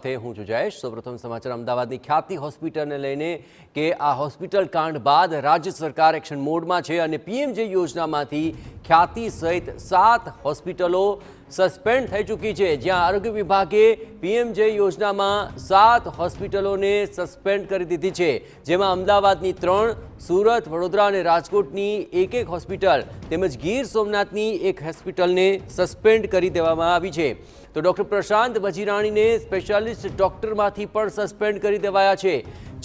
સાથે હું છું જયેશ। સૌપ્રથમ સમાચાર અમદાવાદની ખ્યાતિ હોસ્પિટલને લઈને કે આ હોસ્પિટલ કાંડ બાદ રાજ્ય સરકાર એક્શન મોડમાં છે અને પીએમજે યોજનામાંથી ખ્યાતિ સહિત 7 હોસ્પિટલો સસ્પેન્ડ થઈ ચૂકી છે, જ્યાં આરોગ્ય વિભાગે પીએમજે યોજનામાં 7 હોસ્પિટલોને સસ્પેન્ડ કરી દીધી છે, જેમાં અમદાવાદની 3, સુરત, વડોદરા અને રાજકોટની એક હોસ્પિટલ તેમજ ગીર સોમનાથની એક હોસ્પિટલને સસ્પેન્ડ કરી દેવામાં આવી છે। તો ડૉક્ટર પ્રશાંત વજીરાણીને સ્પેશિયાલિસ્ટ ડૉક્ટરમાંથી પણ સસ્પેન્ડ કરી દેવાયા છે।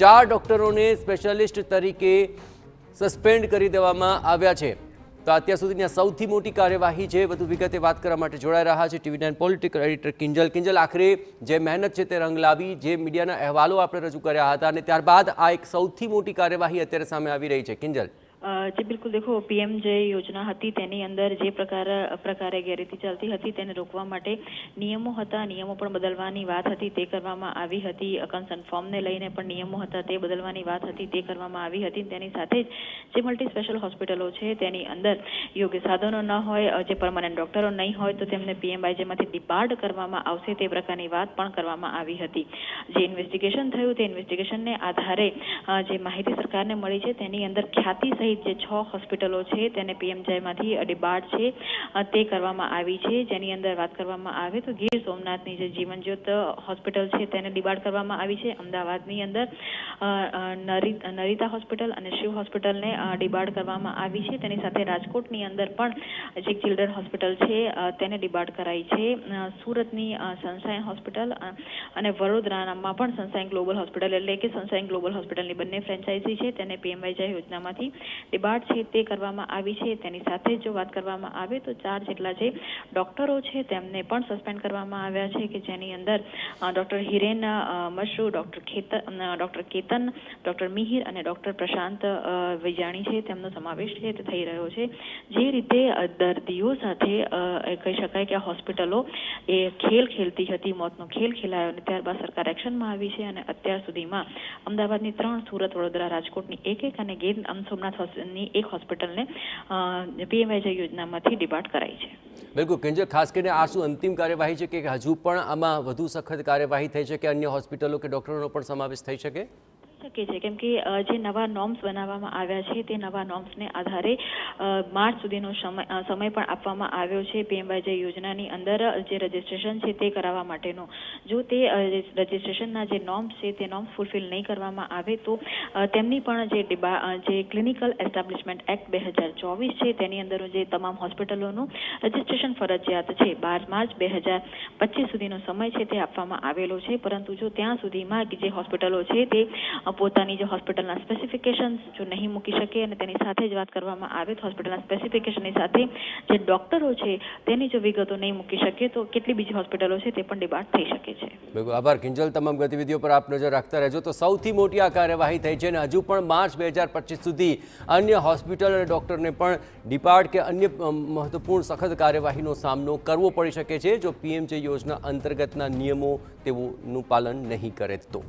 4 ડૉક્ટરોને સ્પેશિયાલિસ્ટ તરીકે સસ્પેન્ડ કરી દેવામાં આવ્યા છે। તો અત્યાર સુધીની સૌથી મોટી કાર્યવાહી છે। વધુ વિગતે વાત કરવા માટે જોડાઈ રહ્યા છે TV9 પોલિટિકલ એડિટર કિંજલ। આખરે જે મહેનત છે તે રંગ લાવી, જે મીડિયાના અહેવાલો આપણે રજૂ કર્યા હતા અને ત્યારબાદ આ એક સૌથી મોટી કાર્યવાહી અત્યારે સામે આવી રહી છે। કિંજલ, जी बिल्कुल, देखो पीएमजे योजना हती तेनी अंदर जे प्रकारे गैररीति चलती हती तेने रोकवा माटे नियमो हता, नियमो पण बदलवानी वात हती ते करवामां आवी हती। कन्सर्न फॉर्म ने लईने पण नियमो हता ते बदलवानी वात हती ते करवामां आवी हती। तेनी साथे जे मल्टी स्पेशल होस्पिटलो छे तेनी अंदर योग्य साधनो न होय, जे परमानન્ટ डॉक्टरो नहीं होय तो तेमने पीएमआईजेमांथी डिबार्ड करवामां आवशे ते प्रकारनी वात पण करवामां आवी हती। जे इन्वेस्टिगेशन थयुं ते इन्वेस्टिगेशनने आधारे जे माहिती सरकारने मळी छे तेनी अंदर ख्याति सहित જે 6 હોસ્પિટલો છે તેને પીએમજેમાંથી ડિબાર્ડ છે તે કરવામાં આવી છે, જેની અંદર વાત કરવામાં આવે તો ગીર સોમનાથની જે જીવનજ્યોત હોસ્પિટલ છે તેને ડિબાર્ડ કરવામાં આવી છે। અમદાવાદની અંદર નરિતા હોસ્પિટલ અને શિવ હોસ્પિટલને ડિબાર્ડ કરવામાં આવી છે। તેની સાથે રાજકોટની અંદર પણ જે ચિલ્ડ્રન હોસ્પિટલ છે તેને ડિબાર્ડ કરાઈ છે। સુરતની સનશાઇન હોસ્પિટલ અને વડોદરામાં પણ સનશાઇન ગ્લોબલ હોસ્પિટલ એટલે કે સનશાઇન ગ્લોબલ હોસ્પિટલની બંને ફ્રેન્ચાઇઝી છે તેને પીએમઆઈજે યોજનામાંથી ડિબાર્ડ છે તે કરવામાં આવી છે। તેની સાથે જો વાત કરવામાં આવે તો 4 જેટલા જે ડોક્ટરો છે તેમને પણ સસ્પેન્ડ કરવામાં આવ્યા છે, કે જેની અંદર doctor Hiren Mashru, doctor Ketan, doctor Mihir અને ડોક્ટર પ્રશાંત વૈજાણી છે તેમનો સમાવેશ છે તે થઈ રહ્યો છે। જે રીતે દર્દીઓ સાથે કહી શકાય કે આ હોસ્પિટલો એ ખેલ ખેલતી હતી, મોતનો ખેલ ખેલાયો અને ત્યારબાદ સરકાર એક્શનમાં આવી છે અને અત્યાર સુધીમાં અમદાવાદની 3, સુરત, વડોદરા, રાજકોટની એક અને ગીર સોમનાથ ની એક હોસ્પિટલને પીએમઆઈજે યોજનામાંથી ડિબાર્ડ કરાઈ છે। બિલકુલ કિંજલ, ખાસ કરીને આ શું અંતિમ કાર્યવાહી છે કે હજુ પણ આમાં વધુ સખત કાર્યવાહી થઈ શકે, અન્ય હોસ્પિટલો કે ડોક્ટરોનો પણ સમાવેશ થઈ શકે? શકે છે, કેમ કે જે નવા નોર્મ્સ બનાવવામાં આવ્યા છે તે નવા નોર્મ્સને આધારે માર્ચ સુધીનો સમય પણ આપવામાં આવ્યો છે પીએમઆઈજે યોજનાની અંદર જે રજિસ્ટ્રેશન છે તે કરાવવા માટેનો। જો તે રજિસ્ટ્રેશનના જે નોર્મ્સ છે તે નોર્મ્સ ફૂલફિલ નહીં કરવામાં આવે તો તેમની પણ જે ક્લિનિકલ એસ્ટાબ્લિશમેન્ટ એક્ટ 2024 છે તેની અંદર જે તમામ હોસ્પિટલોનું રજિસ્ટ્રેશન ફરજિયાત છે 12 માર્ચ 2025 સુધીનો સમય છે તે આપવામાં આવેલો છે। પરંતુ જો ત્યાં સુધીમાં જે હોસ્પિટલો છે તે પોતાની જે હોસ્પિટલના સ્પેસિફિકેશન્સ જો નહીં મૂકી શકે અને તેની સાથે જ વાત કરવામાં આવે તો હોસ્પિટલના સ્પેસિફિકેશનની સાથે જે ડોક્ટરો છે તેની જો વિગતો નહીં મૂકી શકે તો કેટલી બીજી હોસ્પિટલો છે તે પણ ડિબાર્ડ થઈ શકે છે। બિલકુલ, આભાર કિંજલ। તમામ ગતિવિધિઓ પર આપ નજર રાખતા રહેજો। તો સૌથી મોટી આ કાર્યવાહી થઈ છે અને હજુ પણ માર્ચ 2025 સુધી અન્ય હોસ્પિટલ અને ડોક્ટરને પણ ડિબાર્ડ કે અન્ય મહત્વપૂર્ણ સખત કાર્યવાહીનો સામનો કરવો પડી શકે છે જો પીએમજે યોજના અંતર્ગતના નિયમો તેઓનું પાલન નહીં કરે તો।